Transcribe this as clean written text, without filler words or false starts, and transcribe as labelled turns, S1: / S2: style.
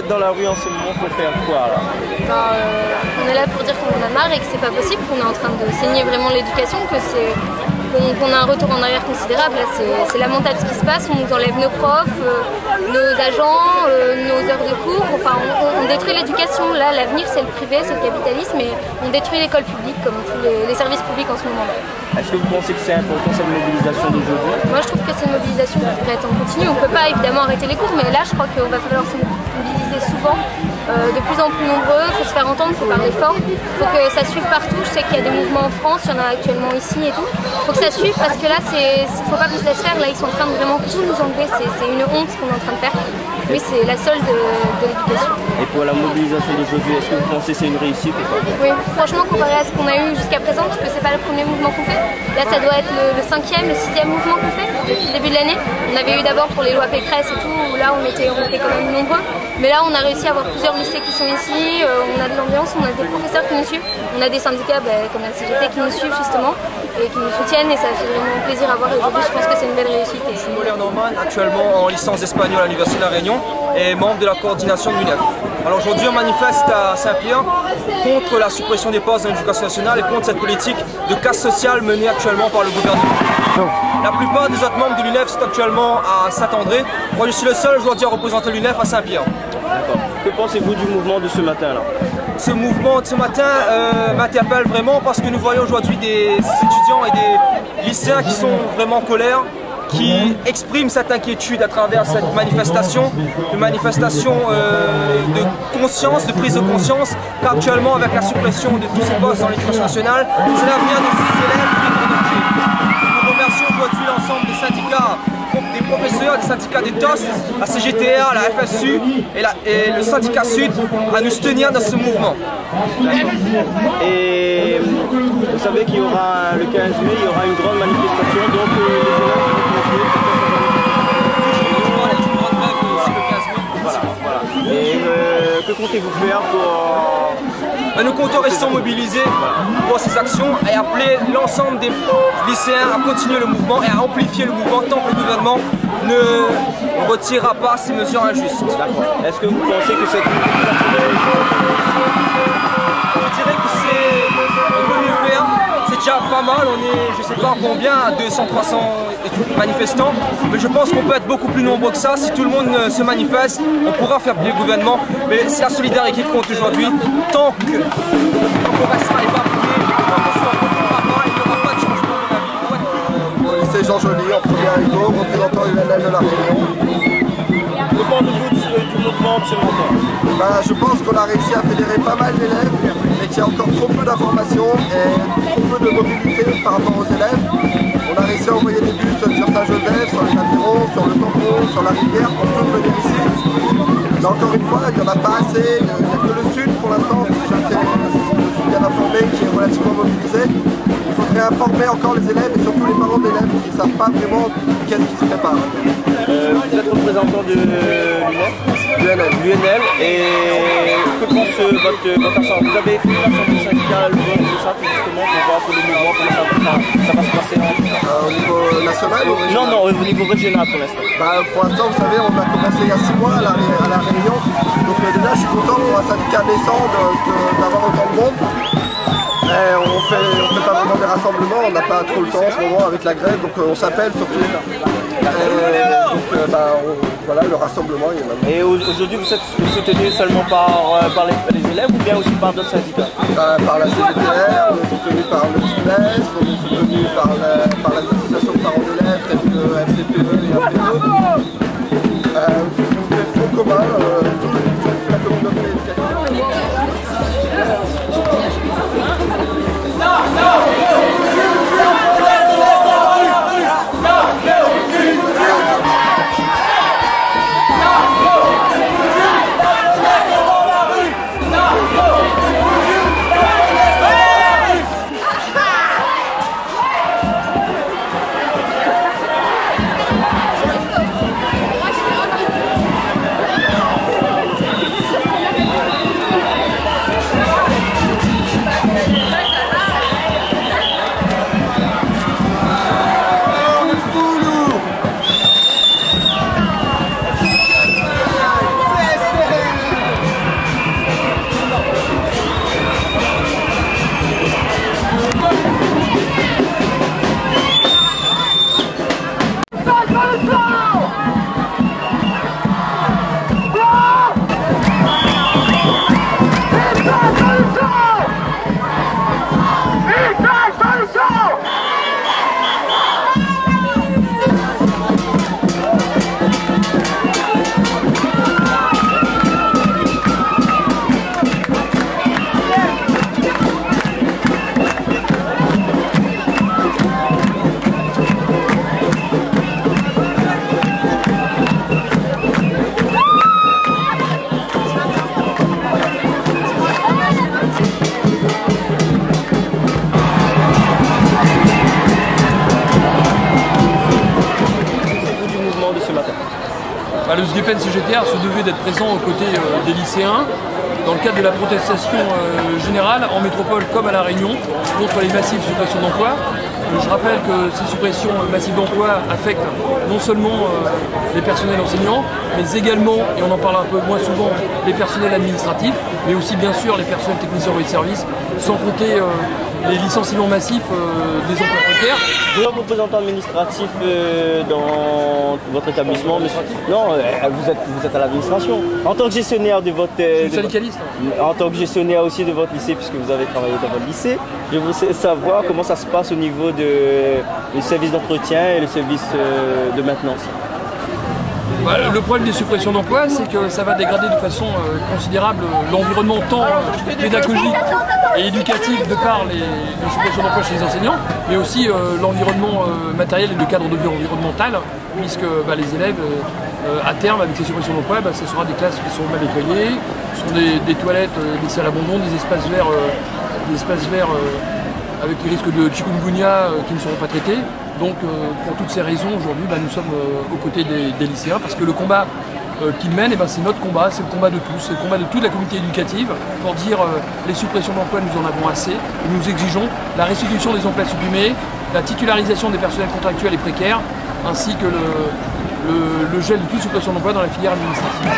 S1: êtes dans la rue en ce moment pour faire quoi là?
S2: On est là pour dire qu'on en a marre et que c'est pas possible, qu'on est en train de saigner vraiment l'éducation, qu'on a un retour en arrière considérable. Là, c'est lamentable ce qui se passe. On nous enlève nos profs, nos agents, nos heures de cours. Enfin, on détruit l'éducation. Là, l'avenir, c'est le privé, c'est le capitalisme, et on détruit l'école publique comme tous les services publics en ce moment.
S1: Est-ce que vous pensez que c'est important cette mobilisation d'aujourd'hui?
S2: Moi, je trouve que c'est une mobilisation qui devrait être en continu. On ne peut pas évidemment arrêter les cours, mais là, je crois qu'il va falloir se mobiliser souvent. De plus en plus nombreux, il faut se faire entendre, il faut parler fort, il faut que ça suive partout. Je sais qu'il y a des mouvements en France, il y en a actuellement ici et tout. Il faut que ça suive parce que là, il ne faut pas qu'on se laisse faire. Là, ils sont en train de vraiment tout nous enlever. C'est une honte ce qu'on est en train de faire. Oui, c'est la solde de l'éducation.
S1: Et pour la mobilisation d'aujourd'hui, est-ce que vous pensez que c'est une réussite ou pas?
S2: Oui, franchement, comparé à ce qu'on a eu jusqu'à présent, parce que c'est pas le premier mouvement qu'on fait. Là, ça doit être le 5e, le 6e mouvement qu'on fait depuis le début de l'année. On avait eu d'abord pour les lois Pécresse et tout, où là, on était quand même nombreux. Mais là, on a réussi à avoir plusieurs lycées qui sont ici, on a de l'ambiance, on a des professeurs qui nous suivent, on a des syndicats comme la CGT qui nous suivent justement et qui nous soutiennent, et ça fait vraiment plaisir à voir. Et aujourd'hui, je pense que c'est une belle réussite.
S3: Je suis Moller Norman, actuellement en licence d'espagnol à l'Université de La Réunion et membre de la coordination de l'UNEF. Alors aujourd'hui, on manifeste à Saint-Pierre contre la suppression des postes dans l'éducation nationale et contre cette politique de casse sociale menée actuellement par le gouvernement. La plupart des autres membres de l'UNEF sont actuellement à Saint-André. Moi, je suis le seul aujourd'hui à représenter l'UNEF à Saint-Pierre.
S1: D'accord. Que pensez-vous du mouvement de ce matin là?
S3: Ce mouvement de ce matin m'interpelle vraiment parce que nous voyons aujourd'hui des étudiants et des lycéens qui sont vraiment en colère, qui expriment cette inquiétude à travers cette manifestation, une manifestation de conscience, de prise de conscience, qu'actuellement avec la suppression de tous ces postes dans l'éducation nationale, c'est l'avenir de ces élèves qui est en danger. Nous remercions aujourd'hui l'ensemble des syndicats, des professeurs, des syndicats des TOS, la CGTR, la FSU et le syndicat Sud à nous soutenir dans ce mouvement.
S1: Et vous savez qu'il y aura le 15 mai, il y aura une grande manifestation, donc les élèves Et que comptez-vous faire pour...
S3: Nous comptons rester mobilisés pour ces actions et appeler l'ensemble des lycéens à continuer le mouvement et à amplifier le mouvement tant que le gouvernement ne retirera pas ces mesures injustes.
S1: Est-ce que vous pensez que cette...
S3: Je dirais que on peut mieux faire, c'est déjà pas mal, on est je sais pas combien, à 200-300 manifestants, mais je pense qu'on peut être beaucoup plus nombreux que ça. Si tout le monde se manifeste, on pourra faire plier le gouvernement, mais c'est la solidarité qui compte aujourd'hui. Tant qu'on restera éparpillé, tant qu'on se regroupera pas, il n'y aura pas de changement dans la vie.
S4: Au lycée Jean Joly, en premier niveau, représentant UNL de La Réunion.
S1: Que pensez-vous du mouvement de ce matin?
S4: Je pense qu'on a réussi à fédérer pas mal d'élèves, mais qu'il y a encore trop peu d'informations et trop peu de mobilité par rapport aux élèves. On a réussi à envoyer des bus sur Saint-Joseph, sur les Avirons, sur le Tampon, sur la rivière pour tous venir ici. Mais encore une fois, il n'y en a pas assez, il n'y a que le Sud pour l'instant, je suis bien informé, qui est relativement mobilisé. Il faudrait informer encore les élèves et surtout les parents d'élèves qui ne savent pas vraiment qu'est-ce qui se prépare.
S1: Vous êtes représentant de l'UNL et que pense votre assemblée? Vous avez fait une assemblée syndicale tout ça justement pour voir pour le mouvement, comment ça va se passer
S4: au niveau national ou régional?
S1: Non, au niveau régional pour l'instant.
S4: Pour l'instant, vous savez, on a commencé il y a 6 mois à la Réunion, donc déjà je suis content pour un syndicat naissant d'avoir autant de monde. On fait pas vraiment des rassemblements, on n'a pas trop le temps en ce moment avec la grève, donc on s'appelle surtout. Voilà, le rassemblement il est maintenant.
S1: Et aujourd'hui vous êtes soutenu seulement par les élèves ou bien aussi par d'autres syndicats?
S4: Par la CGTR, on est soutenu par le SNES, on est soutenu par les associations de parents d'élèves telles que FCPE et APE. On fait front commun, toute la communauté éducative.
S5: Le SGPN CGTR se devait d'être présent aux côtés des lycéens dans le cadre de la protestation générale en métropole comme à La Réunion contre les massives suppressions d'emplois. Je rappelle que ces suppressions massives d'emplois affectent non seulement les personnels enseignants, mais également, et on en parle un peu moins souvent, les personnels administratifs, mais aussi bien sûr les personnels techniciens de service, sans compter les licenciements massifs des emplois précaires.
S1: Vous êtes représentant administratif dans votre établissement, monsieur? Non, vous êtes à l'administration. En tant que gestionnaire de votre...
S5: Je suis syndicaliste.
S1: En tant que gestionnaire aussi de votre lycée, puisque vous avez travaillé dans votre lycée, je voudrais savoir comment ça se passe au niveau du service d'entretien et le service de maintenance.
S5: Le problème des suppressions d'emplois, c'est que ça va dégrader de façon considérable l'environnement tant pédagogique et éducatif de par les suppressions d'emplois chez les enseignants, mais aussi l'environnement matériel et le cadre de vie environnemental, puisque les élèves, à terme, avec ces suppressions d'emplois, ce sera des classes qui sont mal nettoyées, ce sont des toilettes laissées à l'abandon, des espaces verts avec les risques de chikungunya qui ne seront pas traités. Donc pour toutes ces raisons, aujourd'hui, nous sommes aux côtés des lycéens, parce que le combat qu'ils mènent, c'est notre combat, c'est le combat de tous, c'est le combat de toute la communauté éducative, pour dire les suppressions d'emplois, nous en avons assez, et nous exigeons la restitution des emplois supprimés, la titularisation des personnels contractuels et précaires, ainsi que le gel de toute suppression d'emplois dans la filière administrative.